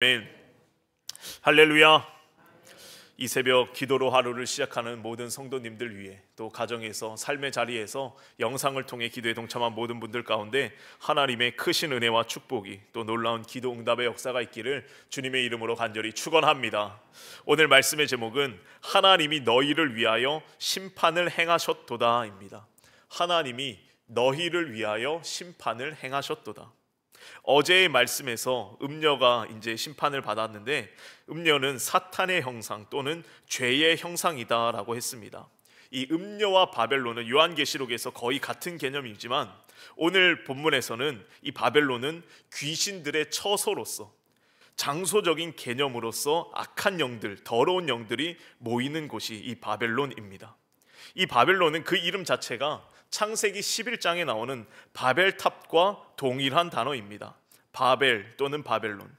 아멘. 할렐루야. 이 새벽 기도로 하루를 시작하는 모든 성도님들 위해, 또 가정에서 삶의 자리에서 영상을 통해 기도에 동참한 모든 분들 가운데 하나님의 크신 은혜와 축복이, 또 놀라운 기도 응답의 역사가 있기를 주님의 이름으로 간절히 축원합니다. 오늘 말씀의 제목은 하나님이 너희를 위하여 심판을 행하셨도다입니다. 하나님이 너희를 위하여 심판을 행하셨도다. 어제의 말씀에서 음녀가 이제 심판을 받았는데, 음녀는 사탄의 형상 또는 죄의 형상이다라고 했습니다. 이 음녀와 바벨론은 요한계시록에서 거의 같은 개념이지만, 오늘 본문에서는 이 바벨론은 귀신들의 처소로서, 장소적인 개념으로서 악한 영들, 더러운 영들이 모이는 곳이 이 바벨론입니다. 이 바벨론은 그 이름 자체가 창세기 11장에 나오는 바벨탑과 동일한 단어입니다. 바벨 또는 바벨론.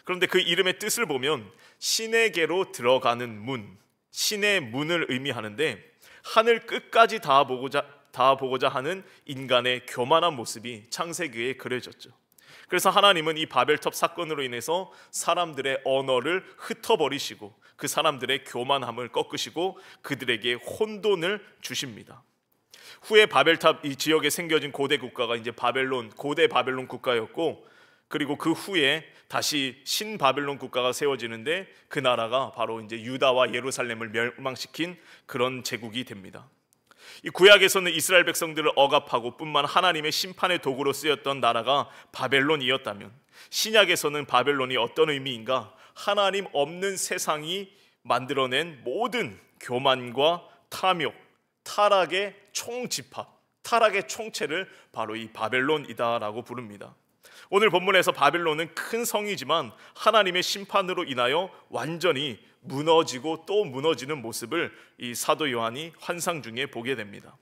그런데 그 이름의 뜻을 보면 신에게로 들어가는 문, 신의 문을 의미하는데, 하늘 끝까지 닿아보고자 하는 인간의 교만한 모습이 창세기에 그려졌죠. 그래서 하나님은 이 바벨탑 사건으로 인해서 사람들의 언어를 흩어버리시고 그 사람들의 교만함을 꺾으시고 그들에게 혼돈을 주십니다. 후에 바벨탑 이 지역에 생겨진 고대 국가가 이제 바벨론, 고대 바벨론 국가였고, 그리고 그 후에 다시 신바벨론 국가가 세워지는데, 그 나라가 바로 이제 유다와 예루살렘을 멸망시킨 그런 제국이 됩니다. 이 구약에서는 이스라엘 백성들을 억압하고 뿐만 하나님의 심판의 도구로 쓰였던 나라가 바벨론이었다면, 신약에서는 바벨론이 어떤 의미인가? 하나님 없는 세상이 만들어낸 모든 교만과 탐욕, 타락의 총집합, 타락의 총체를 바로 이 바벨론이다라고 부릅니다. 오늘 본문에서 바벨론은 큰 성이지만 하나님의 심판으로 인하여 완전히 무너지고 또 무너지는 모습을 이 사도 요한이 환상 중에 보게 됩니다.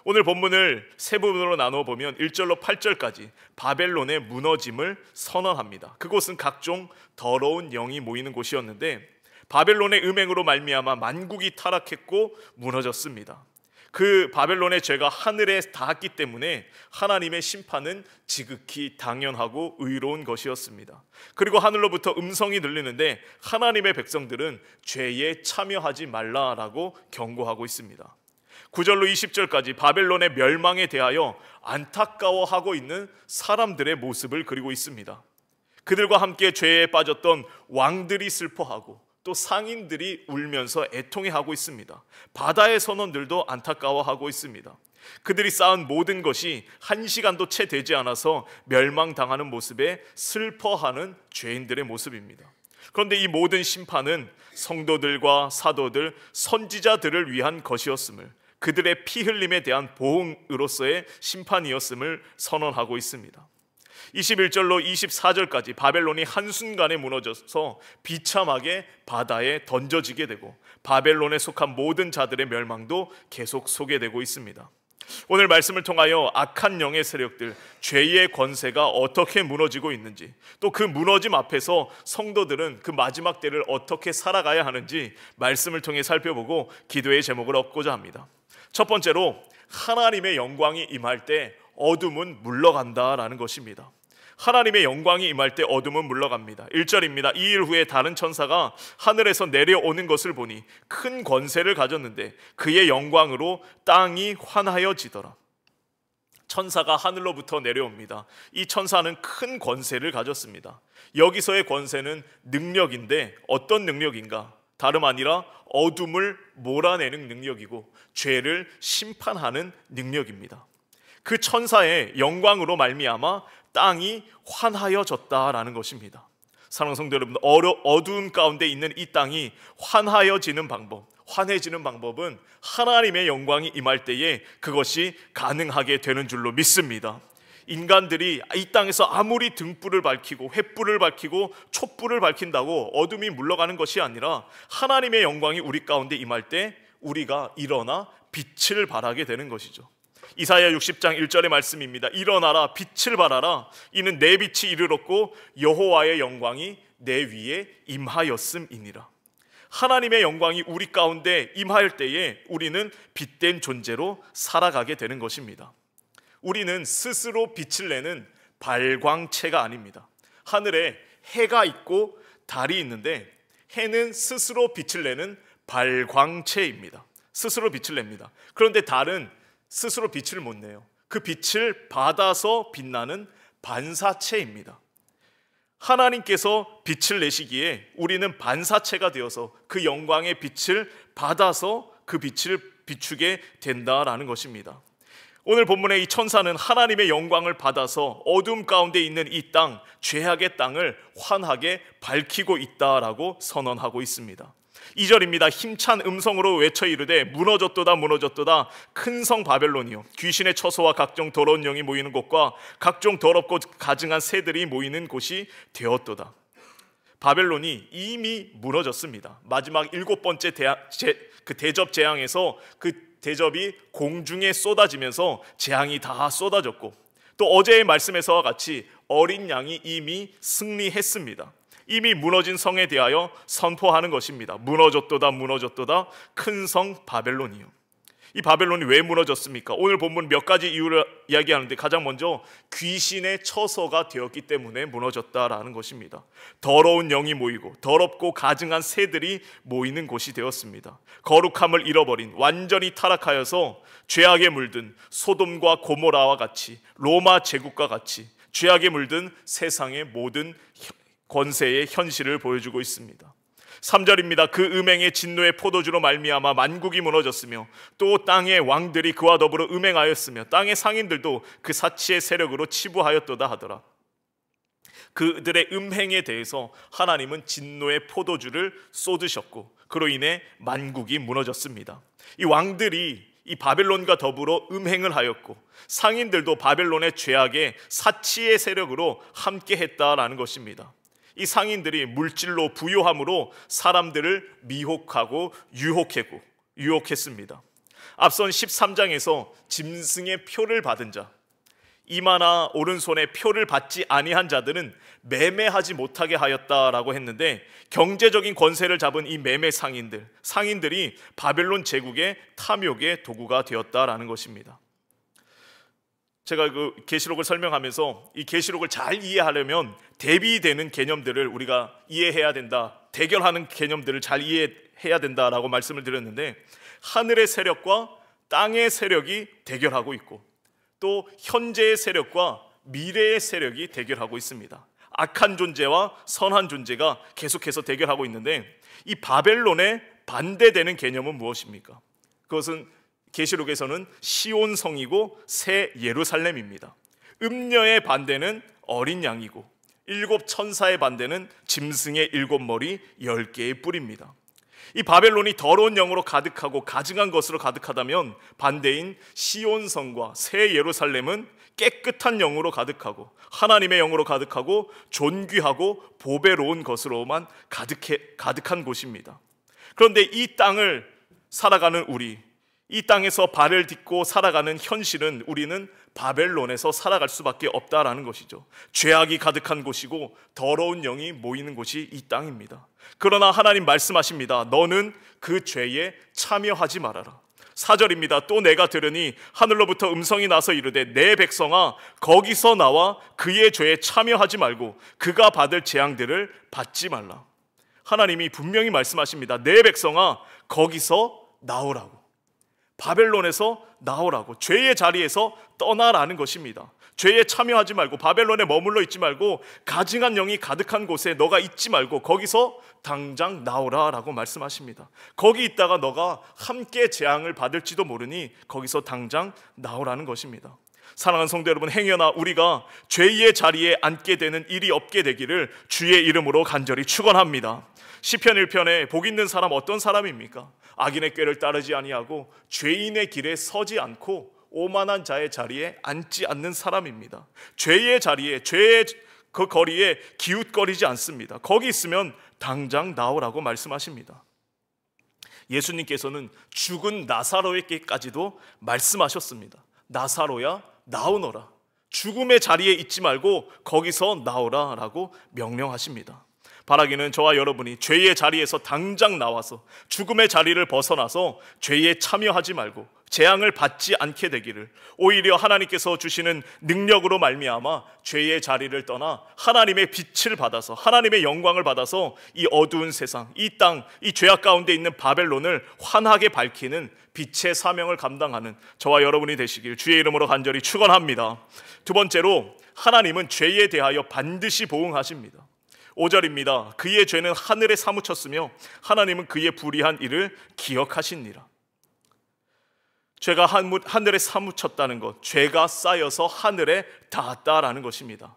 오늘 본문을 세 부분으로 나누어 보면 1절로 8절까지 바벨론의 무너짐을 선언합니다. 그곳은 각종 더러운 영이 모이는 곳이었는데, 바벨론의 음행으로 말미암아 만국이 타락했고 무너졌습니다. 그 바벨론의 죄가 하늘에 닿았기 때문에 하나님의 심판은 지극히 당연하고 의로운 것이었습니다. 그리고 하늘로부터 음성이 들리는데, 하나님의 백성들은 죄에 참여하지 말라라고 경고하고 있습니다. 9절로 20절까지 바벨론의 멸망에 대하여 안타까워하고 있는 사람들의 모습을 그리고 있습니다. 그들과 함께 죄에 빠졌던 왕들이 슬퍼하고 또 상인들이 울면서 애통해하고 있습니다. 바다의 선원들도 안타까워하고 있습니다. 그들이 쌓은 모든 것이 한 시간도 채 되지 않아서 멸망당하는 모습에 슬퍼하는 죄인들의 모습입니다. 그런데 이 모든 심판은 성도들과 사도들, 선지자들을 위한 것이었음을, 그들의 피 흘림에 대한 보응으로서의 심판이었음을 선언하고 있습니다. 21절로 24절까지 바벨론이 한순간에 무너져서 비참하게 바다에 던져지게 되고, 바벨론에 속한 모든 자들의 멸망도 계속 소개되고 있습니다. 오늘 말씀을 통하여 악한 영의 세력들, 죄의 권세가 어떻게 무너지고 있는지, 또 그 무너짐 앞에서 성도들은 그 마지막 때를 어떻게 살아가야 하는지 말씀을 통해 살펴보고 기도의 제목을 얻고자 합니다. 첫 번째로, 하나님의 영광이 임할 때 어둠은 물러간다라는 것입니다. 하나님의 영광이 임할 때 어둠은 물러갑니다. 1절입니다. 2일 후에 다른 천사가 하늘에서 내려오는 것을 보니 큰 권세를 가졌는데 그의 영광으로 땅이 환하여지더라. 천사가 하늘로부터 내려옵니다. 이 천사는 큰 권세를 가졌습니다. 여기서의 권세는 능력인데, 어떤 능력인가? 다름 아니라 어둠을 몰아내는 능력이고 죄를 심판하는 능력입니다. 그 천사의 영광으로 말미암아 땅이 환하여졌다라는 것입니다. 사랑하는 성도 여러분, 어두운 가운데 있는 이 땅이 환하여지는 방법, 환해지는 방법은 하나님의 영광이 임할 때에 그것이 가능하게 되는 줄로 믿습니다. 인간들이 이 땅에서 아무리 등불을 밝히고 횃불을 밝히고 촛불을 밝힌다고 어둠이 물러가는 것이 아니라, 하나님의 영광이 우리 가운데 임할 때 우리가 일어나 빛을 발하게 되는 것이죠. 이사야 60장 1절의 말씀입니다. 일어나라, 빛을 발하라. 이는 내 빛이 이르렀고 여호와의 영광이 내 위에 임하였음이니라. 하나님의 영광이 우리 가운데 임할 때에 우리는 빛된 존재로 살아가게 되는 것입니다. 우리는 스스로 빛을 내는 발광체가 아닙니다. 하늘에 해가 있고 달이 있는데, 해는 스스로 빛을 내는 발광체입니다. 스스로 빛을 냅니다. 그런데 달은 스스로 빛을 못 내요. 그 빛을 받아서 빛나는 반사체입니다. 하나님께서 빛을 내시기에 우리는 반사체가 되어서 그 영광의 빛을 받아서 그 빛을 비추게 된다라는 것입니다. 오늘 본문의 이 천사는 하나님의 영광을 받아서 어둠 가운데 있는 이 땅, 죄악의 땅을 환하게 밝히고 있다라고 선언하고 있습니다. 2절입니다. 힘찬 음성으로 외쳐 이르되 무너졌도다 무너졌도다 큰 성 바벨론이요, 귀신의 처소와 각종 더러운 영이 모이는 곳과 각종 더럽고 가증한 새들이 모이는 곳이 되었도다. 바벨론이 이미 무너졌습니다. 마지막 7번째 대접 재앙에서 그 대접이 공중에 쏟아지면서 재앙이 다 쏟아졌고, 또 어제의 말씀에서와 같이 어린 양이 이미 승리했습니다. 이미 무너진 성에 대하여 선포하는 것입니다. 무너졌도다 무너졌도다 큰 성 바벨론이요. 이 바벨론이 왜 무너졌습니까? 오늘 본문 몇 가지 이유를 이야기하는데, 가장 먼저 귀신의 처소가 되었기 때문에 무너졌다라는 것입니다. 더러운 영이 모이고 더럽고 가증한 새들이 모이는 곳이 되었습니다. 거룩함을 잃어버린, 완전히 타락하여서 죄악에 물든 소돔과 고모라와 같이, 로마 제국과 같이 죄악에 물든 세상의 모든 권세의 현실을 보여주고 있습니다. 3절입니다. 그 음행의 진노의 포도주로 말미암아 만국이 무너졌으며 또 땅의 왕들이 그와 더불어 음행하였으며 땅의 상인들도 그 사치의 세력으로 치부하였도다 하더라. 그들의 음행에 대해서 하나님은 진노의 포도주를 쏟으셨고, 그로 인해 만국이 무너졌습니다. 이 왕들이 이 바벨론과 더불어 음행을 하였고, 상인들도 바벨론의 죄악의 사치의 세력으로 함께 했다라는 것입니다. 이 상인들이 물질로 부요함으로 사람들을 미혹하고 유혹했습니다. 앞선 13장에서 짐승의 표를 받은 자, 이마나 오른손에 표를 받지 아니한 자들은 매매하지 못하게 하였다라고 했는데, 경제적인 권세를 잡은 이 매매 상인들이 바벨론 제국의 탐욕의 도구가 되었다라는 것입니다. 제가 그 계시록을 설명하면서 이 계시록을 잘 이해하려면 대비되는 개념들을 우리가 이해해야 된다, 대결하는 개념들을 잘 이해해야 된다라고 말씀을 드렸는데, 하늘의 세력과 땅의 세력이 대결하고 있고, 또 현재의 세력과 미래의 세력이 대결하고 있습니다. 악한 존재와 선한 존재가 계속해서 대결하고 있는데, 이 바벨론에 반대되는 개념은 무엇입니까? 그것은 계시록에서는 시온성이고 새 예루살렘입니다. 음녀의 반대는 어린 양이고, 7 천사의 반대는 짐승의 7 머리 10개의 뿔입니다. 이 바벨론이 더러운 영으로 가득하고 가증한 것으로 가득하다면, 반대인 시온성과 새 예루살렘은 깨끗한 영으로 가득하고 하나님의 영으로 가득하고 존귀하고 보배로운 것으로만 가득한 곳입니다. 그런데 이 땅을 살아가는 우리, 이 땅에서 발을 딛고 살아가는 현실은, 우리는 바벨론에서 살아갈 수밖에 없다라는 것이죠. 죄악이 가득한 곳이고 더러운 영이 모이는 곳이 이 땅입니다. 그러나 하나님 말씀하십니다. 너는 그 죄에 참여하지 말아라. 4절입니다. 또 내가 들으니 하늘로부터 음성이 나서 이르되 내 백성아 거기서 나와 그의 죄에 참여하지 말고 그가 받을 재앙들을 받지 말라. 하나님이 분명히 말씀하십니다. 내 백성아 거기서 나오라고, 바벨론에서 나오라고, 죄의 자리에서 떠나라는 것입니다. 죄에 참여하지 말고, 바벨론에 머물러 있지 말고, 가증한 영이 가득한 곳에 너가 있지 말고 거기서 당장 나오라라고 말씀하십니다. 거기 있다가 너가 함께 재앙을 받을지도 모르니 거기서 당장 나오라는 것입니다. 사랑하는 성도 여러분, 행여나 우리가 죄의 자리에 앉게 되는 일이 없게 되기를 주의 이름으로 간절히 축원합니다. 시편 1편에 복 있는 사람 어떤 사람입니까? 악인의 꾀를 따르지 아니하고 죄인의 길에 서지 않고 오만한 자의 자리에 앉지 않는 사람입니다. 죄의 자리에, 죄의 그 거리에 기웃거리지 않습니다. 거기 있으면 당장 나오라고 말씀하십니다. 예수님께서는 죽은 나사로에게까지도 말씀하셨습니다. 나사로야 나오너라. 죽음의 자리에 있지 말고 거기서 나오라 라고 명령하십니다. 바라기는 저와 여러분이 죄의 자리에서 당장 나와서 죽음의 자리를 벗어나서 죄에 참여하지 말고 재앙을 받지 않게 되기를, 오히려 하나님께서 주시는 능력으로 말미암아 죄의 자리를 떠나 하나님의 빛을 받아서 하나님의 영광을 받아서 이 어두운 세상, 이 땅, 이 죄악 가운데 있는 바벨론을 환하게 밝히는 빛의 사명을 감당하는 저와 여러분이 되시길 주의 이름으로 간절히 축원합니다. 두 번째로, 하나님은 죄에 대하여 반드시 보응하십니다. 5절입니다. 그의 죄는 하늘에 사무쳤으며 하나님은 그의 불의한 일을 기억하시니라. 죄가 하늘에 사무쳤다는 것, 죄가 쌓여서 하늘에 닿았다라는 것입니다.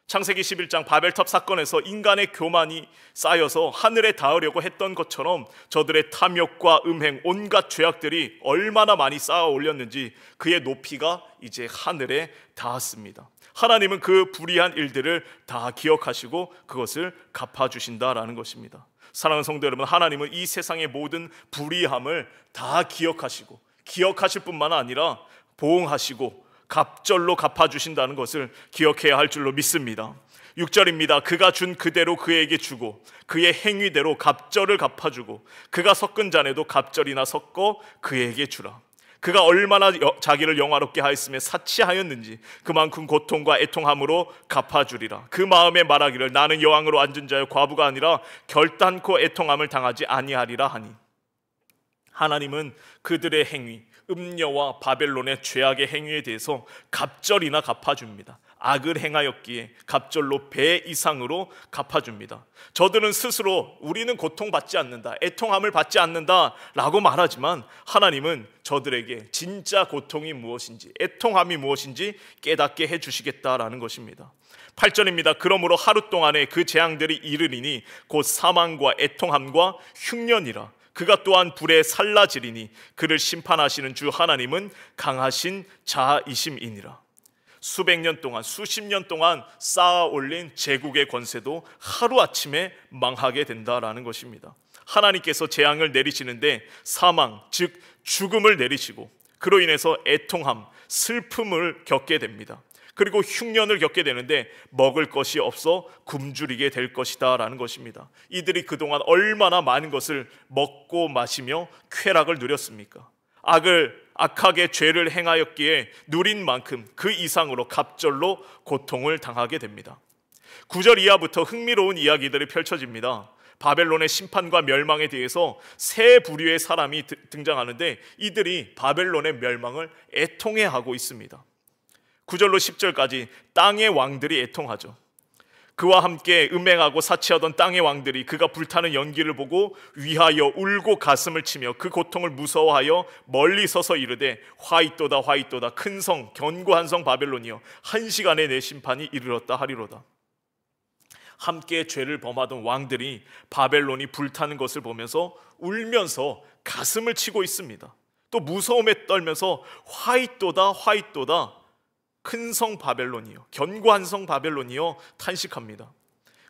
창세기 11장 바벨탑 사건에서 인간의 교만이 쌓여서 하늘에 닿으려고 했던 것처럼 저들의 탐욕과 음행, 온갖 죄악들이 얼마나 많이 쌓아 올렸는지 그의 높이가 이제 하늘에 닿았습니다. 하나님은 그 불의한 일들을 다 기억하시고 그것을 갚아주신다라는 것입니다. 사랑하는 성도 여러분, 하나님은 이 세상의 모든 불의함을 다 기억하시고, 기억하실 뿐만 아니라 보응하시고 갑절로 갚아주신다는 것을 기억해야 할 줄로 믿습니다. 6절입니다. 그가 준 그대로 그에게 주고 그의 행위대로 갑절을 갚아주고 그가 섞은 잔에도 갑절이나 섞어 그에게 주라. 그가 얼마나 자기를 영화롭게 하였으며 사치하였는지 그만큼 고통과 애통함으로 갚아주리라. 그 마음에 말하기를 나는 여왕으로 앉은 자여 과부가 아니라 결단코 애통함을 당하지 아니하리라 하니, 하나님은 그들의 행위, 음녀와 바벨론의 죄악의 행위에 대해서 갑절이나 갚아줍니다. 악을 행하였기에 갑절로 배 이상으로 갚아줍니다. 저들은 스스로 우리는 고통받지 않는다, 애통함을 받지 않는다 라고 말하지만 하나님은 저들에게 진짜 고통이 무엇인지, 애통함이 무엇인지 깨닫게 해주시겠다라는 것입니다. 8절입니다. 그러므로 하루 동안에 그 재앙들이 이르리니 곧 사망과 애통함과 흉년이라. 그가 또한 불에 살라지리니 그를 심판하시는 주 하나님은 강하신 자이심이니라. 수백 년 동안, 수십 년 동안 쌓아 올린 제국의 권세도 하루아침에 망하게 된다라는 것입니다. 하나님께서 재앙을 내리시는데 사망, 즉 죽음을 내리시고 그로 인해서 애통함, 슬픔을 겪게 됩니다. 그리고 흉년을 겪게 되는데 먹을 것이 없어 굶주리게 될 것이다 라는 것입니다. 이들이 그동안 얼마나 많은 것을 먹고 마시며 쾌락을 누렸습니까? 악하게 죄를 행하였기에 누린 만큼 그 이상으로 갑절로 고통을 당하게 됩니다. 9절 이하부터 흥미로운 이야기들이 펼쳐집니다. 바벨론의 심판과 멸망에 대해서 세 부류의 사람이 등장하는데 이들이 바벨론의 멸망을 애통해하고 있습니다. 9절로 10절까지 땅의 왕들이 애통하죠. 그와 함께 음행하고 사치하던 땅의 왕들이 그가 불타는 연기를 보고 위하여 울고 가슴을 치며 그 고통을 무서워하여 멀리 서서 이르되 화이또다 화이또다 큰 성 견고한 성 바벨론이여 한 시간에 내 심판이 이르렀다 하리로다. 함께 죄를 범하던 왕들이 바벨론이 불타는 것을 보면서 울면서 가슴을 치고 있습니다. 또 무서움에 떨면서 화이또다 화이또다 큰 성 바벨론이요, 견고한 성 바벨론이요 탄식합니다.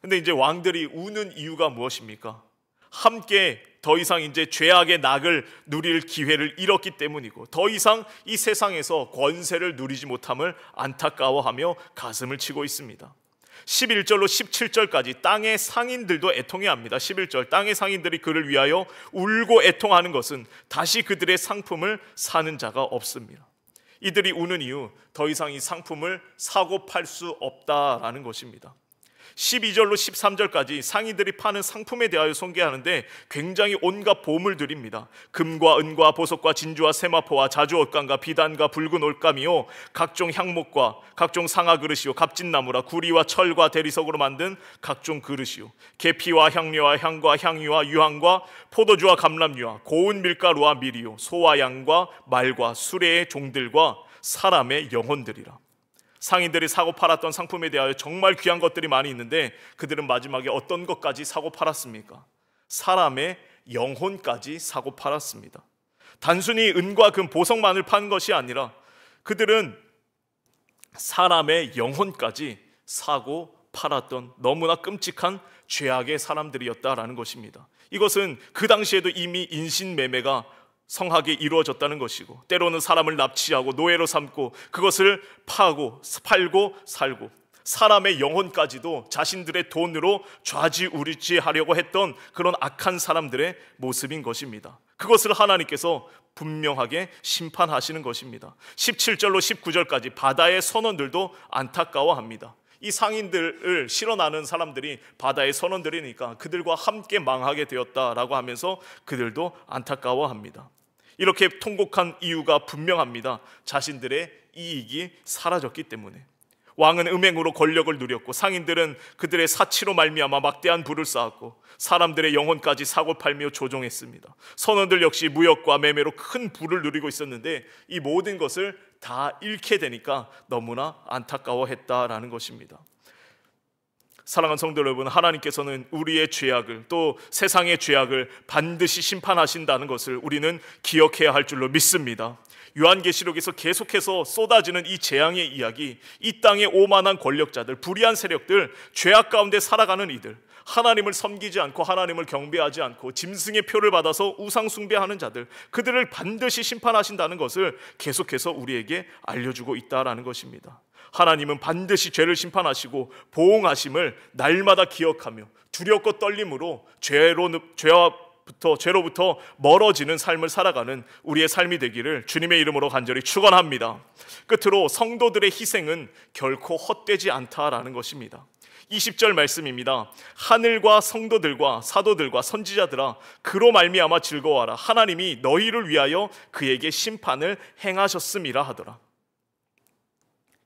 근데 이제 왕들이 우는 이유가 무엇입니까? 함께 더 이상 이제 죄악의 낙을 누릴 기회를 잃었기 때문이고 더 이상 이 세상에서 권세를 누리지 못함을 안타까워하며 가슴을 치고 있습니다. 11절로 17절까지 땅의 상인들도 애통해합니다. 11절 땅의 상인들이 그를 위하여 울고 애통하는 것은 다시 그들의 상품을 사는 자가 없습니다. 이들이 우는 이유, 더 이상 이 상품을 사고 팔 수 없다라는 것입니다. 12절로 13절까지 상인들이 파는 상품에 대하여 소개하는데 굉장히 온갖 보물들입니다. 금과 은과 보석과 진주와 세마포와 자주 옷감과 비단과 붉은 옷감이요 각종 향목과 각종 상아 그릇이요 갑진나무라 구리와 철과 대리석으로 만든 각종 그릇이요 계피와 향료와 향과 향유와 유황과 포도주와 감람유와 고운 밀가루와 밀이요 소와 양과 말과 수레의 종들과 사람의 영혼들이라. 상인들이 사고 팔았던 상품에 대하여 정말 귀한 것들이 많이 있는데 그들은 마지막에 어떤 것까지 사고 팔았습니까? 사람의 영혼까지 사고 팔았습니다. 단순히 은과 금, 보석만을 판 것이 아니라 그들은 사람의 영혼까지 사고 팔았던 너무나 끔찍한 죄악의 사람들이었다라는 것입니다. 이것은 그 당시에도 이미 인신매매가 성하게 이루어졌다는 것이고 때로는 사람을 납치하고 노예로 삼고 그것을 팔고 살고 사람의 영혼까지도 자신들의 돈으로 좌지우지하려고 했던 그런 악한 사람들의 모습인 것입니다. 그것을 하나님께서 분명하게 심판하시는 것입니다. 17절로 19절까지 바다의 선원들도 안타까워합니다. 이 상인들을 실어나는 사람들이 바다의 선원들이니까 그들과 함께 망하게 되었다라고 하면서 그들도 안타까워합니다. 이렇게 통곡한 이유가 분명합니다. 자신들의 이익이 사라졌기 때문에. 왕은 음행으로 권력을 누렸고 상인들은 그들의 사치로 말미암아 막대한 부를 쌓았고 사람들의 영혼까지 사고팔며 조종했습니다. 선원들 역시 무역과 매매로 큰 부를 누리고 있었는데 이 모든 것을 다 잃게 되니까 너무나 안타까워했다라는 것입니다. 사랑하는 성도 여러분, 하나님께서는 우리의 죄악을 또 세상의 죄악을 반드시 심판하신다는 것을 우리는 기억해야 할 줄로 믿습니다. 요한계시록에서 계속해서 쏟아지는 이 재앙의 이야기, 이 땅의 오만한 권력자들, 불의한 세력들, 죄악 가운데 살아가는 이들, 하나님을 섬기지 않고 하나님을 경배하지 않고 짐승의 표를 받아서 우상 숭배하는 자들, 그들을 반드시 심판하신다는 것을 계속해서 우리에게 알려주고 있다라는 것입니다. 하나님은 반드시 죄를 심판하시고 보응하심을 날마다 기억하며 두렵고 떨림으로 죄로부터 멀어지는 삶을 살아가는 우리의 삶이 되기를 주님의 이름으로 간절히 축원합니다. 끝으로 성도들의 희생은 결코 헛되지 않다라는 것입니다. 20절 말씀입니다. 하늘과 성도들과 사도들과 선지자들아 그로 말미암아 즐거워하라. 하나님이 너희를 위하여 그에게 심판을 행하셨음이라 하더라.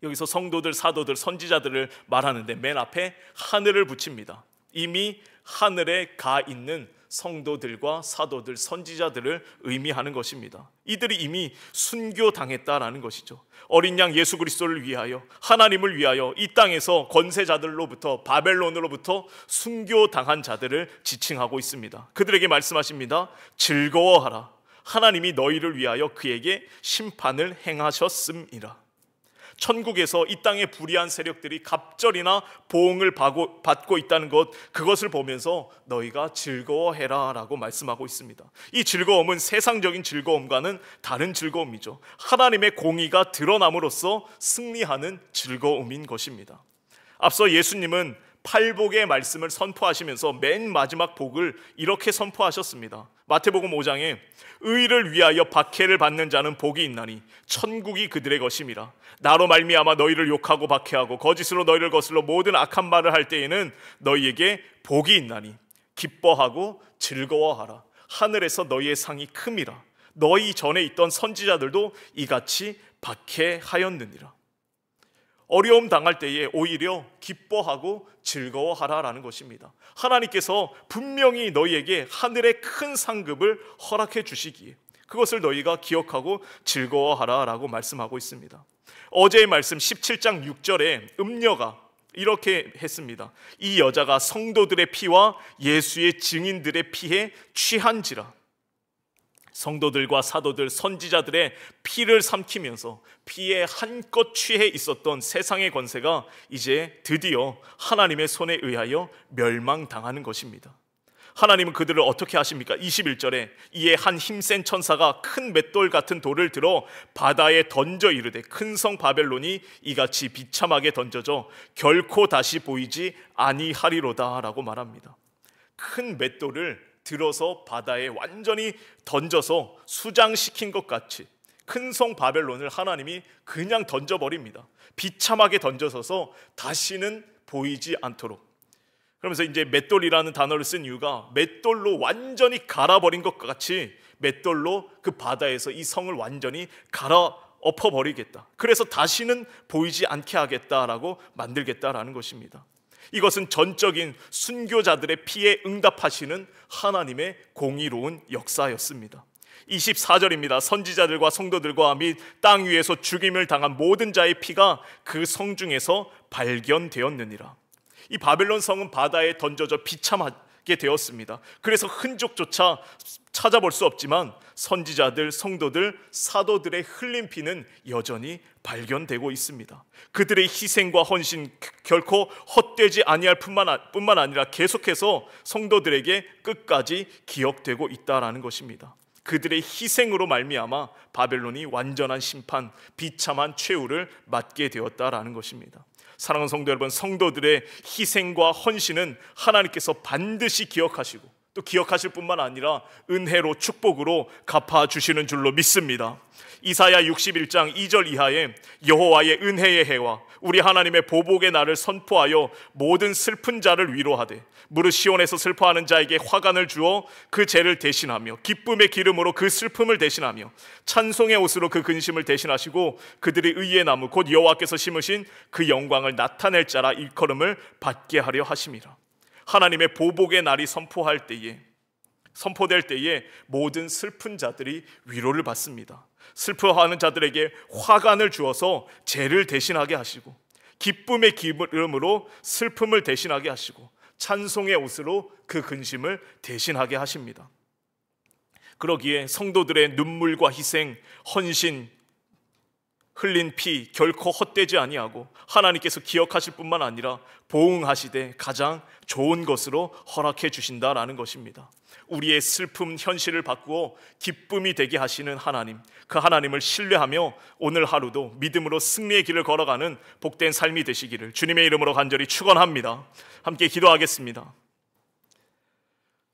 여기서 성도들, 사도들, 선지자들을 말하는데 맨 앞에 하늘을 붙입니다. 이미 하늘에 가 있는 성도들과 사도들, 선지자들을 의미하는 것입니다. 이들이 이미 순교당했다라는 것이죠. 어린 양 예수 그리스도를 위하여, 하나님을 위하여 이 땅에서 권세자들로부터, 바벨론으로부터 순교당한 자들을 지칭하고 있습니다. 그들에게 말씀하십니다. 즐거워하라. 하나님이 너희를 위하여 그에게 심판을 행하셨음이라. 천국에서 이 땅의 불의한 세력들이 갑절이나 보응을 받고 있다는 것, 그것을 보면서 너희가 즐거워해라 라고 말씀하고 있습니다. 이 즐거움은 세상적인 즐거움과는 다른 즐거움이죠. 하나님의 공의가 드러남으로써 승리하는 즐거움인 것입니다. 앞서 예수님은 팔복의 말씀을 선포하시면서 맨 마지막 복을 이렇게 선포하셨습니다. 마태복음 5장에 의를 위하여 박해를 받는 자는 복이 있나니 천국이 그들의 것임이라. 나로 말미암아 너희를 욕하고 박해하고 거짓으로 너희를 거슬러 모든 악한 말을 할 때에는 너희에게 복이 있나니 기뻐하고 즐거워하라. 하늘에서 너희의 상이 큼이라. 너희 전에 있던 선지자들도 이같이 박해하였느니라. 어려움 당할 때에 오히려 기뻐하고 즐거워하라라는 것입니다. 하나님께서 분명히 너희에게 하늘의 큰 상급을 허락해 주시기에 그것을 너희가 기억하고 즐거워하라라고 말씀하고 있습니다. 어제의 말씀 17장 6절에 음녀가 이렇게 했습니다. 이 여자가 성도들의 피와 예수의 증인들의 피에 취한지라. 성도들과 사도들, 선지자들의 피를 삼키면서 피에 한껏 취해 있었던 세상의 권세가 이제 드디어 하나님의 손에 의하여 멸망당하는 것입니다. 하나님은 그들을 어떻게 하십니까? 21절에 이에 한 힘센 천사가 큰 맷돌 같은 돌을 들어 바다에 던져 이르되 큰 성 바벨론이 이같이 비참하게 던져져 결코 다시 보이지 아니하리로다 라고 말합니다. 큰 맷돌을 들어서 바다에 완전히 던져서 수장시킨 것 같이 큰 성 바벨론을 하나님이 그냥 던져버립니다. 비참하게 던져서서 다시는 보이지 않도록. 그러면서 이제 맷돌이라는 단어를 쓴 이유가 맷돌로 완전히 갈아버린 것 같이 맷돌로 그 바다에서 이 성을 완전히 갈아엎어버리겠다. 그래서 다시는 보이지 않게 하겠다라고 만들겠다라는 것입니다. 이것은 전적인 순교자들의 피에 응답하시는 하나님의 공의로운 역사였습니다. 24절입니다. 선지자들과 성도들과 및 땅 위에서 죽임을 당한 모든 자의 피가 그 성 중에서 발견되었느니라. 이 바벨론 성은 바다에 던져져 비참하게 되었습니다. 그래서 흔적조차 찾아볼 수 없지만 선지자들, 성도들, 사도들의 흘린 피는 여전히 발견되고 있습니다. 그들의 희생과 헌신 결코 헛되지 아니할 뿐만 아니라 계속해서 성도들에게 끝까지 기억되고 있다라는 것입니다. 그들의 희생으로 말미암아 바벨론이 완전한 심판, 비참한 최후를 맞게 되었다라는 것입니다. 사랑하는 성도 여러분, 성도들의 희생과 헌신은 하나님께서 반드시 기억하시고 또 기억하실 뿐만 아니라 은혜로 축복으로 갚아주시는 줄로 믿습니다. 이사야 61장 2절 이하에 여호와의 은혜의 해와 우리 하나님의 보복의 날을 선포하여 모든 슬픈 자를 위로하되 무릇 시온에서 슬퍼하는 자에게 화관을 주어 그 죄를 대신하며 기쁨의 기름으로 그 슬픔을 대신하며 찬송의 옷으로 그 근심을 대신하시고 그들이 의의 나무 곧 여호와께서 심으신 그 영광을 나타낼 자라 일컬음을 받게 하려 하심이라. 하나님의 보복의 날이 선포될 때에 모든 슬픈 자들이 위로를 받습니다. 슬퍼하는 자들에게 화관을 주어서 죄를 대신하게 하시고 기쁨의 기름으로 슬픔을 대신하게 하시고 찬송의 옷으로 그 근심을 대신하게 하십니다. 그러기에 성도들의 눈물과 희생, 헌신, 흘린 피 결코 헛되지 아니하고 하나님께서 기억하실 뿐만 아니라 보응하시되 가장 좋은 것으로 허락해 주신다라는 것입니다. 우리의 슬픔 현실을 바꾸어 기쁨이 되게 하시는 하나님, 그 하나님을 신뢰하며 오늘 하루도 믿음으로 승리의 길을 걸어가는 복된 삶이 되시기를 주님의 이름으로 간절히 축원합니다. 함께 기도하겠습니다.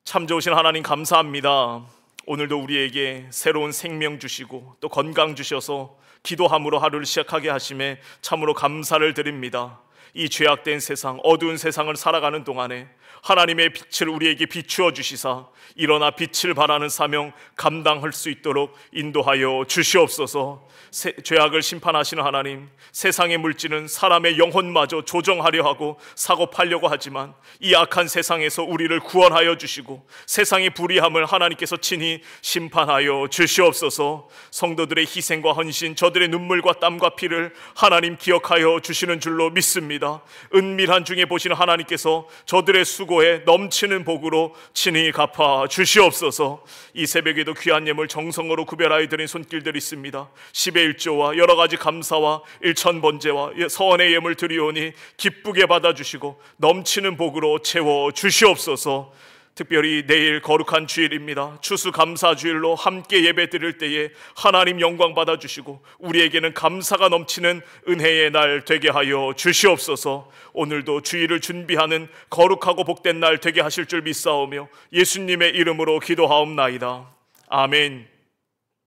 참 좋으신 하나님 감사합니다. 오늘도 우리에게 새로운 생명 주시고 또 건강 주셔서 기도함으로 하루를 시작하게 하심에 참으로 감사를 드립니다. 이 죄악된 세상, 어두운 세상을 살아가는 동안에 하나님의 빛을 우리에게 비추어 주시사 일어나 빛을 발하는 사명 감당할 수 있도록 인도하여 주시옵소서. 죄악을 심판하시는 하나님, 세상의 물질은 사람의 영혼마저 조정하려 하고 사고 팔려고 하지만 이 악한 세상에서 우리를 구원하여 주시고 세상의 불의함을 하나님께서 친히 심판하여 주시옵소서. 성도들의 희생과 헌신, 저들의 눈물과 땀과 피를 하나님 기억하여 주시는 줄로 믿습니다. 은밀한 중에 보시는 하나님께서 저들의 수고에 넘치는 복으로 친히 갚아 주시옵소서. 이 새벽에도 귀한 예물 정성으로 구별하여 드린 손길들이 있습니다. 10의 1조와 여러 가지 감사와 일천번제와 서원의 예물 드리오니 기쁘게 받아주시고 넘치는 복으로 채워 주시옵소서. 특별히 내일 거룩한 주일입니다. 추수감사주일로 함께 예배 드릴 때에 하나님 영광 받아주시고 우리에게는 감사가 넘치는 은혜의 날 되게 하여 주시옵소서. 오늘도 주일을 준비하는 거룩하고 복된 날 되게 하실 줄 믿사오며 예수님의 이름으로 기도하옵나이다. 아멘.